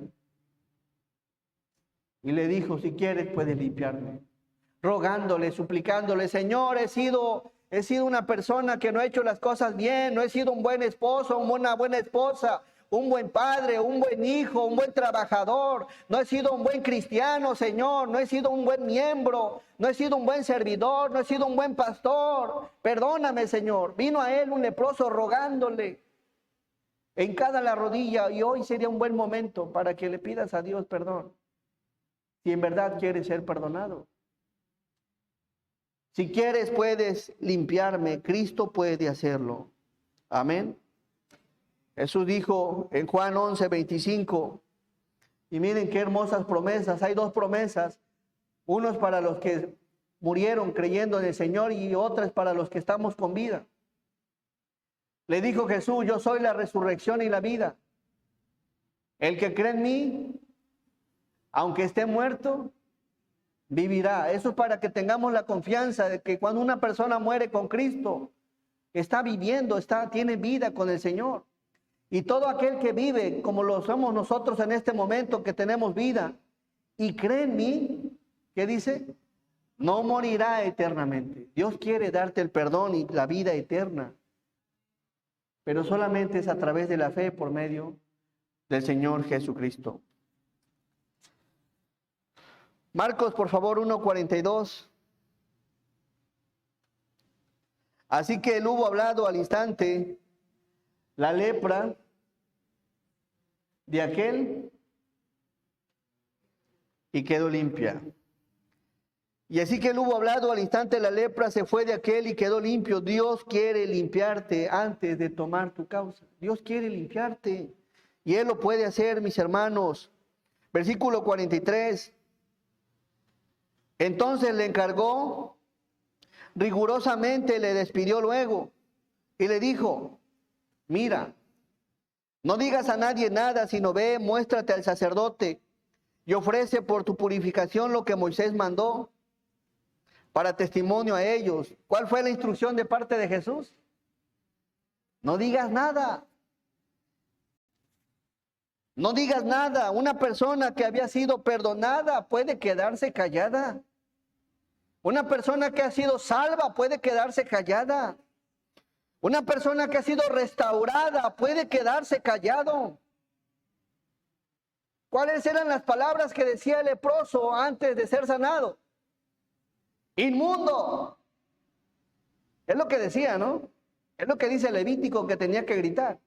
y le dijo, si quieres puedes limpiarme. Rogándole, suplicándole, Señor, he sido una persona que no ha hecho las cosas bien, no he sido un buen esposo, una buena esposa, un buen padre, un buen hijo, un buen trabajador. No he sido un buen cristiano, Señor. No he sido un buen miembro. No he sido un buen servidor. No he sido un buen pastor. Perdóname, Señor. Vino a él un leproso rogándole en cada la rodilla, y hoy sería un buen momento para que le pidas a Dios perdón. Si en verdad quieres ser perdonado. Si quieres, puedes limpiarme. Cristo puede hacerlo. Amén. Jesús dijo en Juan 11:25, y miren qué hermosas promesas. Hay dos promesas. Uno es para los que murieron creyendo en el Señor y otra es para los que estamos con vida. Le dijo Jesús: yo soy la resurrección y la vida. El que cree en mí, aunque esté muerto, vivirá. Eso es para que tengamos la confianza de que cuando una persona muere con Cristo, está viviendo, tiene vida con el Señor. Y todo aquel que vive como lo somos nosotros en este momento, que tenemos vida y cree en mí, ¿qué dice? No morirá eternamente. Dios quiere darte el perdón y la vida eterna, pero solamente es a través de la fe por medio del Señor Jesucristo. Marcos, por favor, 1:42. Así que él hubo hablado al instante la lepra de aquel y quedó limpia. Y así que él hubo hablado al instante la lepra se fue de aquel y quedó limpio. Dios quiere limpiarte antes de tomar tu causa. Dios quiere limpiarte y él lo puede hacer, mis hermanos. Versículo 43. Entonces le encargó rigurosamente, le despidió luego y le dijo: mira, no digas a nadie nada, sino ve, muéstrate al sacerdote y ofrece por tu purificación lo que Moisés mandó para testimonio a ellos. ¿Cuál fue la instrucción de parte de Jesús? No digas nada. No digas nada. Una persona que había sido perdonada puede quedarse callada. Una persona que ha sido salva puede quedarse callada. Una persona que ha sido restaurada puede quedarse callado. ¿Cuáles eran las palabras que decía el leproso antes de ser sanado? Inmundo. Es lo que decía, ¿no? Es lo que dice el Levítico que tenía que gritar.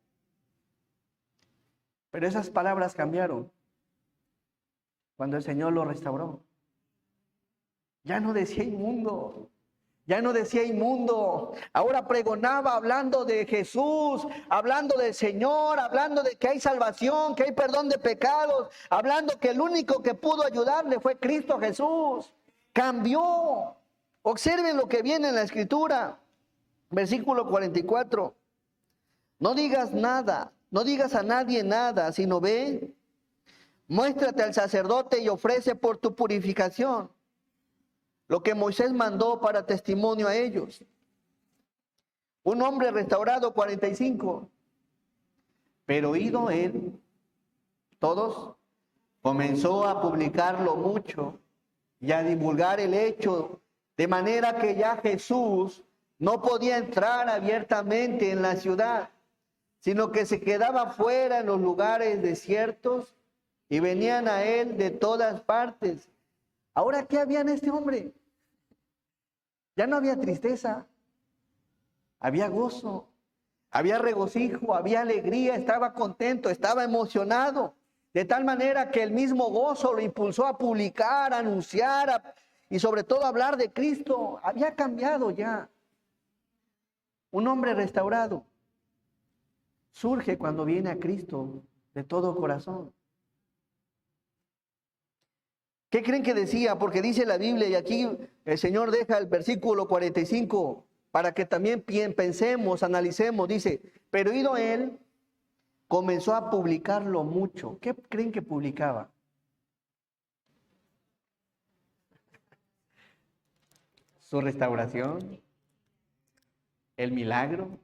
Pero esas palabras cambiaron cuando el Señor lo restauró. Ya no decía inmundo. Ya no decía inmundo. Ahora pregonaba hablando de Jesús, hablando del Señor, hablando de que hay salvación, que hay perdón de pecados, hablando que el único que pudo ayudarle fue Cristo Jesús. Cambió. Observen lo que viene en la Escritura. Versículo 44. No digas nada, no digas a nadie nada, sino ve, muéstrate al sacerdote y ofrece por tu purificación lo que Moisés mandó para testimonio a ellos. Un hombre restaurado, 45. Pero oído él, todos, comenzó a publicarlo mucho y a divulgar el hecho, de manera que ya Jesús no podía entrar abiertamente en la ciudad, sino que se quedaba fuera en los lugares desiertos y venían a él de todas partes. Ahora, ¿qué había en este hombre? Ya no había tristeza, había gozo, había regocijo, había alegría, estaba contento, estaba emocionado, de tal manera que el mismo gozo lo impulsó a publicar, a anunciar y sobre todo a hablar de Cristo. Había cambiado ya. Un hombre restaurado surge cuando viene a Cristo de todo corazón. ¿Qué creen que decía? Porque dice la Biblia, y aquí el Señor deja el versículo 45 para que también pensemos, analicemos. Dice, pero oído él, comenzó a publicarlo mucho. ¿Qué creen que publicaba? Su restauración, el milagro.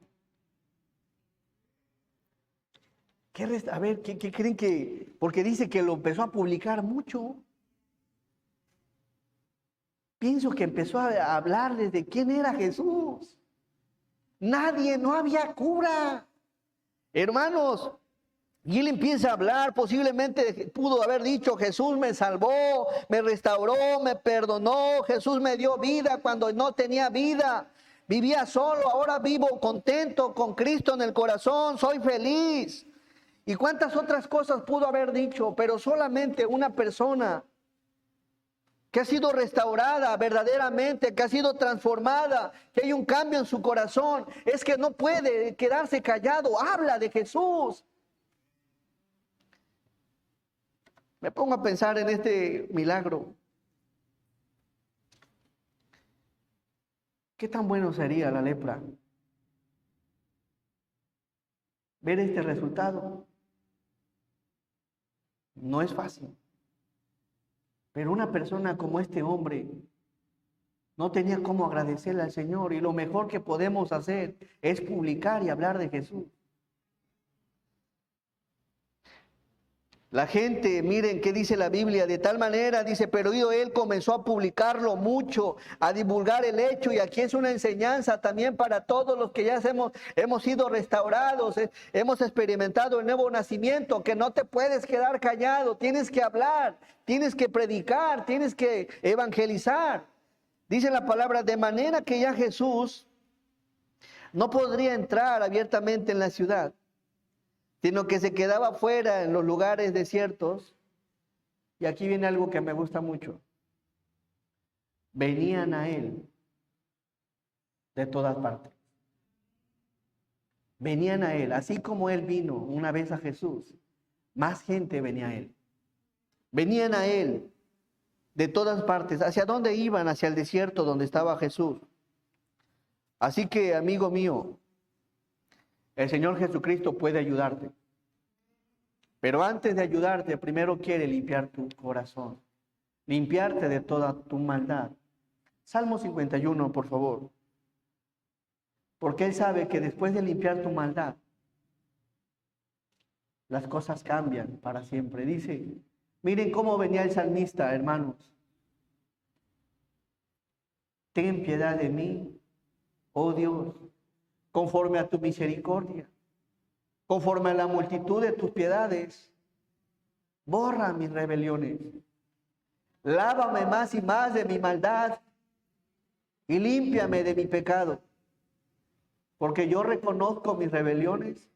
A ver, ¿qué creen que? Porque dice que lo empezó a publicar mucho. Pienso que empezó a hablarles de quién era Jesús. Nadie, no había cura. Hermanos, Y él empieza a hablar, posiblemente pudo haber dicho: Jesús me salvó, me restauró, me perdonó, Jesús me dio vida cuando no tenía vida, vivía solo, ahora vivo contento con Cristo en el corazón, soy feliz. Y cuántas otras cosas pudo haber dicho, pero solamente una persona que ha sido restaurada verdaderamente, que ha sido transformada, que hay un cambio en su corazón, es que no puede quedarse callado, habla de Jesús. Me pongo a pensar en este milagro. ¿Qué tan bueno sería la lepra? Ver este resultado. No es fácil. Pero una persona como este hombre no tenía cómo agradecerle al Señor. Y lo mejor que podemos hacer es publicar y hablar de Jesús. La gente, miren qué dice la Biblia, de tal manera, dice, pero él comenzó a publicarlo mucho, a divulgar el hecho, y aquí es una enseñanza también para todos los que ya hemos sido restaurados, hemos experimentado el nuevo nacimiento, que no te puedes quedar callado, tienes que hablar, tienes que predicar, tienes que evangelizar. Dice la palabra, de manera que ya Jesús no podría entrar abiertamente en la ciudad, sino que se quedaba fuera en los lugares desiertos. Y aquí viene algo que me gusta mucho. Venían a él de todas partes. Venían a él, así como él vino una vez a Jesús, más gente venía a él. Venían a él de todas partes. ¿Hacia dónde iban? Hacia el desierto donde estaba Jesús. Así que, amigo mío, el Señor Jesucristo puede ayudarte. Pero antes de ayudarte, primero quiere limpiar tu corazón, limpiarte de toda tu maldad. Salmo 51, por favor. Porque Él sabe que después de limpiar tu maldad, las cosas cambian para siempre. Dice, miren cómo venía el salmista, hermanos. Ten piedad de mí, oh Dios, conforme a tu misericordia. Conforme a la multitud de tus piedades, borra mis rebeliones. Lávame más y más de mi maldad y límpiame de mi pecado. Porque yo reconozco mis rebeliones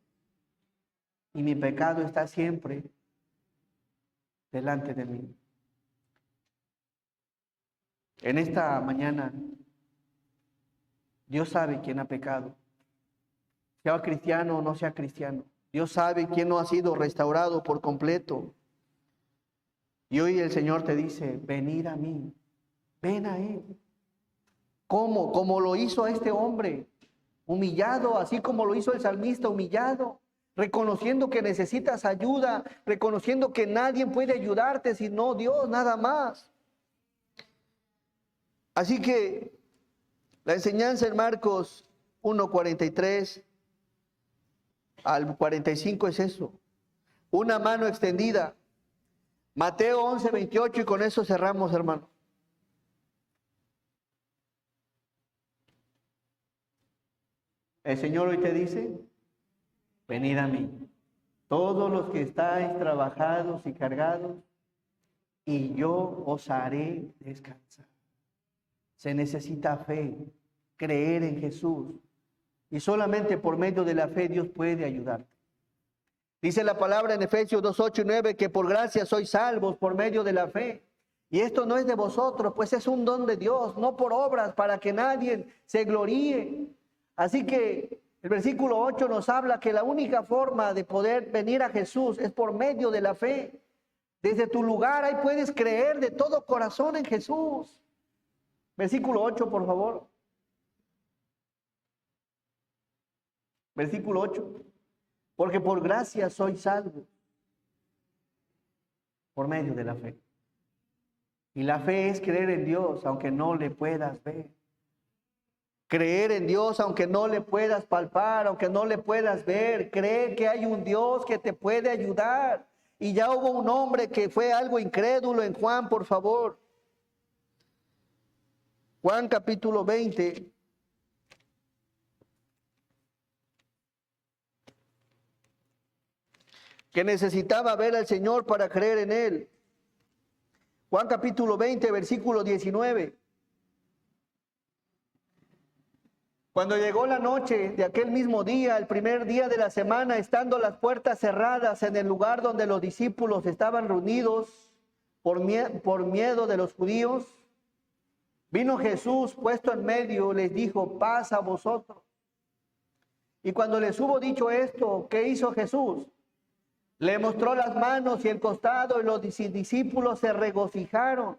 y mi pecado está siempre delante de mí. En esta mañana, Dios sabe quién ha pecado. Sea cristiano o no sea cristiano. Dios sabe quién no ha sido restaurado por completo. Y hoy el Señor te dice, venid a mí, ven a Él. ¿Cómo? Como lo hizo este hombre, humillado, así como lo hizo el salmista, humillado, reconociendo que necesitas ayuda, reconociendo que nadie puede ayudarte sino Dios, nada más. Así que la enseñanza en Marcos 1:43 al 45 es eso, una mano extendida. Mateo 11:28, y con eso cerramos, hermano. El Señor hoy te dice, venid a mí, todos los que estáis trabajados y cargados, y yo os haré descansar. Se necesita fe, creer en Jesús. Y solamente por medio de la fe Dios puede ayudarte. Dice la palabra en Efesios 2:8 y 9 que por gracia sois salvos por medio de la fe. Y esto no es de vosotros, pues es un don de Dios, no por obras para que nadie se gloríe. Así que el versículo 8 nos habla que la única forma de poder venir a Jesús es por medio de la fe. Desde tu lugar ahí puedes creer de todo corazón en Jesús. Versículo 8, por favor. Versículo 8. Porque por gracia soy salvo por medio de la fe. Y la fe es creer en Dios aunque no le puedas ver. Creer en Dios aunque no le puedas palpar, aunque no le puedas ver. Creer que hay un Dios que te puede ayudar. Y ya hubo un hombre que fue algo incrédulo en Juan, por favor. Juan capítulo 20. que necesitaba ver al Señor para creer en Él. Juan capítulo 20, versículo 19. Cuando llegó la noche de aquel mismo día, el primer día de la semana, estando las puertas cerradas en el lugar donde los discípulos estaban reunidos por miedo de los judíos, vino Jesús puesto en medio, les dijo: paz a vosotros. Y cuando les hubo dicho esto, ¿qué hizo Jesús? Le mostró las manos y el costado, y los discípulos se regocijaron.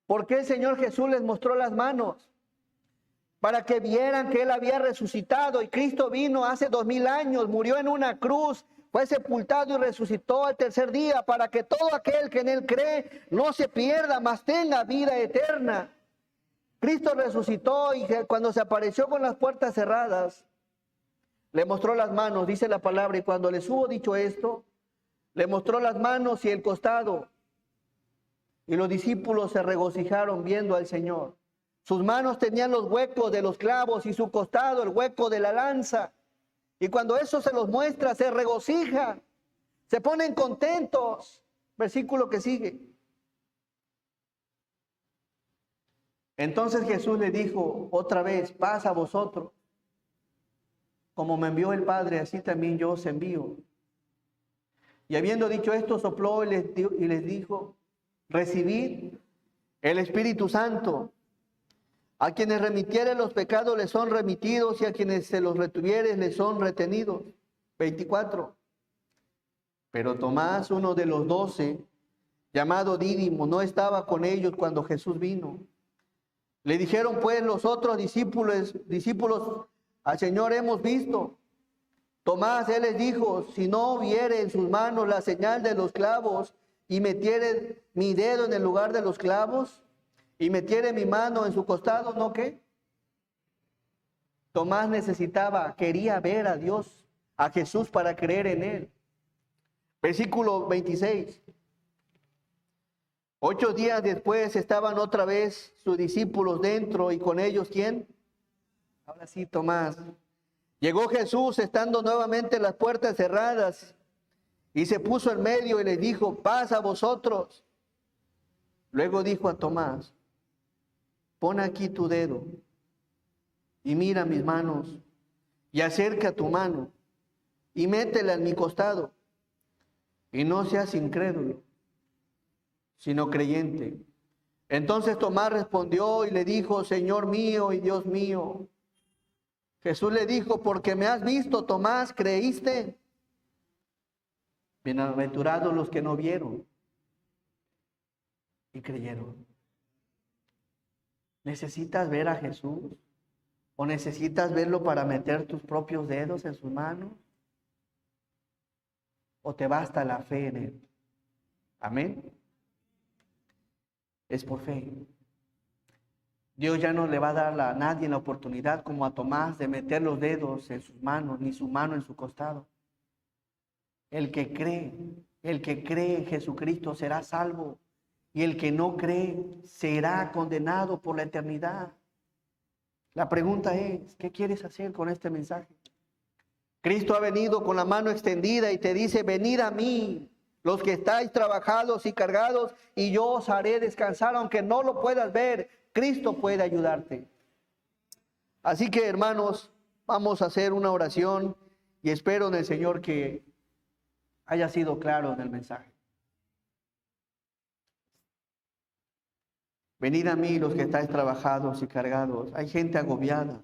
¿Por qué el Señor Jesús les mostró las manos? Para que vieran que Él había resucitado, y Cristo vino hace 2000 años, murió en una cruz, fue sepultado y resucitó al tercer día, para que todo aquel que en Él cree no se pierda, mas tenga vida eterna. Cristo resucitó, y cuando se apareció con las puertas cerradas, le mostró las manos, dice la palabra, y cuando les hubo dicho esto, le mostró las manos y el costado, y los discípulos se regocijaron viendo al Señor. Sus manos tenían los huecos de los clavos y su costado el hueco de la lanza. Y cuando eso se los muestra, se regocijan, se ponen contentos. Versículo que sigue. Entonces Jesús le dijo otra vez: paz a vosotros. Como me envió el Padre, así también yo os envío. Y habiendo dicho esto, sopló y les dijo: recibid el Espíritu Santo. A quienes remitieren los pecados les son remitidos, y a quienes se los retuvieren les son retenidos. 24. Pero Tomás, uno de los 12, llamado Dídimo, no estaba con ellos cuando Jesús vino. Le dijeron pues los otros discípulos: al Señor hemos visto. Tomás, él les dijo: si no viere en sus manos la señal de los clavos, y metiere mi dedo en el lugar de los clavos, y metiere mi mano en su costado, ¿no qué? Tomás quería ver a Dios, a Jesús, para creer en Él. Versículo 26. 8 días después estaban otra vez sus discípulos dentro, y con ellos, ¿quién? Ahora sí, Tomás. Llegó Jesús estando nuevamente las puertas cerradas, y se puso en medio y les dijo: paz a vosotros. Luego dijo a Tomás: pon aquí tu dedo y mira mis manos, y acerca tu mano y métela en mi costado, y no seas incrédulo, sino creyente. Entonces Tomás respondió y le dijo: Señor mío y Dios mío. Jesús le dijo: porque me has visto, Tomás, ¿creíste? Bienaventurados los que no vieron y creyeron. ¿Necesitas ver a Jesús? ¿O necesitas verlo para meter tus propios dedos en sus manos? ¿O te basta la fe en Él? Amén. Es por fe. Dios ya no le va a dar a nadie la oportunidad, como a Tomás, de meter los dedos en sus manos, ni su mano en su costado. El que cree en Jesucristo será salvo, y el que no cree será condenado por la eternidad. La pregunta es: ¿qué quieres hacer con este mensaje? Cristo ha venido con la mano extendida y te dice: venid a mí, los que estáis trabajados y cargados, y yo os haré descansar. Aunque no lo puedas ver, Cristo puede ayudarte. Así que, hermanos, vamos a hacer una oración, y espero en el Señor que haya sido claro en el mensaje. Venid a mí los que estáis trabajados y cargados. Hay gente agobiada,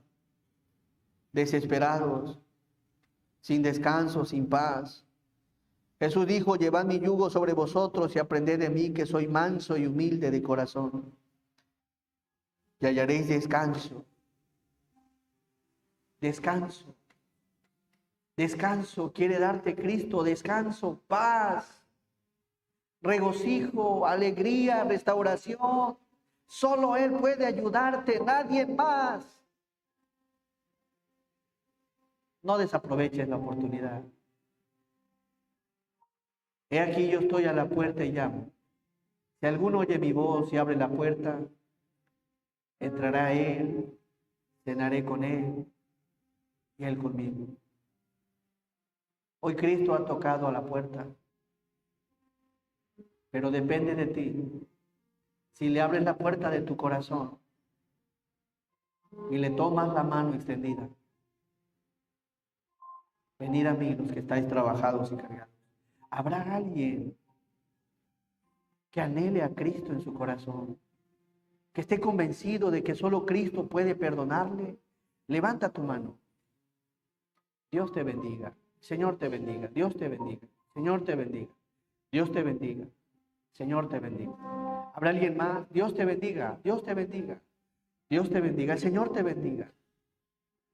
desesperados, sin descanso, sin paz. Jesús dijo: llevad mi yugo sobre vosotros y aprended de mí, que soy manso y humilde de corazón, y hallaréis descanso. Descanso. Descanso quiere darte Cristo. Descanso, paz, regocijo, alegría, restauración. Solo Él puede ayudarte, nadie más. No desaproveches la oportunidad. He aquí, yo estoy a la puerta y llamo. Si alguno oye mi voz y abre la puerta, entrará a Él, cenaré con Él y Él conmigo. Hoy Cristo ha tocado a la puerta, pero depende de ti. Si le abres la puerta de tu corazón y le tomas la mano extendida, venid a mí los que estáis trabajados y cargados. ¿Habrá alguien que anhele a Cristo en su corazón, que esté convencido de que solo Cristo puede perdonarle? Levanta tu mano. Dios te bendiga. Señor te bendiga. Dios te bendiga. Señor te bendiga. Dios te bendiga. Señor te bendiga. ¿Habrá alguien más? Dios te bendiga. Dios te bendiga. Dios te bendiga. El Señor te bendiga.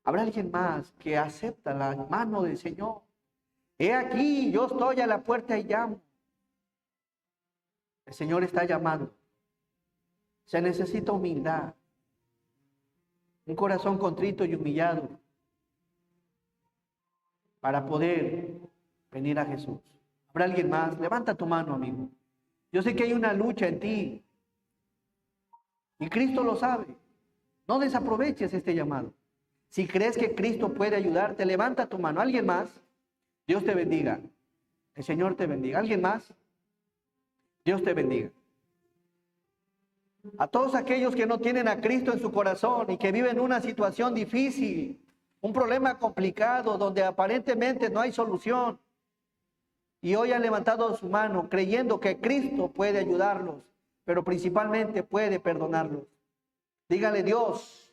¿Habrá alguien más que acepta la mano del Señor? He aquí, yo estoy a la puerta y llamo. El Señor está llamando. Se necesita humildad. Un corazón contrito y humillado para poder venir a Jesús. ¿Habrá alguien más? Levanta tu mano, amigo. Yo sé que hay una lucha en ti y Cristo lo sabe. No desaproveches este llamado. Si crees que Cristo puede ayudarte, levanta tu mano. ¿Alguien más? Dios te bendiga. El Señor te bendiga. ¿Alguien más? Dios te bendiga. A todos aquellos que no tienen a Cristo en su corazón y que viven una situación difícil, un problema complicado donde aparentemente no hay solución, y hoy han levantado su mano creyendo que Cristo puede ayudarlos, pero principalmente puede perdonarlos. Dígale: Dios,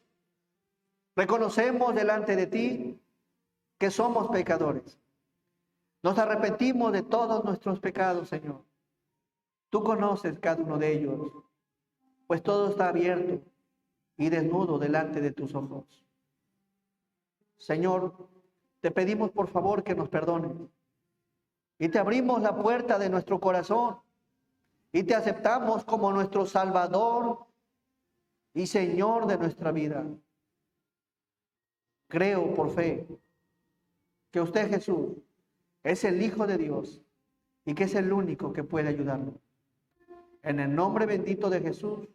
reconocemos delante de ti que somos pecadores. Nos arrepentimos de todos nuestros pecados, Señor. Tú conoces cada uno de ellos, pues todo está abierto y desnudo delante de tus ojos. Señor, te pedimos por favor que nos perdones. Y te abrimos la puerta de nuestro corazón y te aceptamos como nuestro Salvador y Señor de nuestra vida. Creo por fe que usted, Jesús, es el Hijo de Dios y que es el único que puede ayudarnos. En el nombre bendito de Jesús,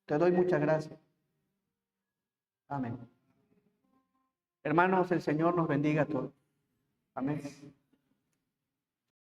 te doy muchas gracias. Amén. Hermanos, el Señor nos bendiga a todos. Amén.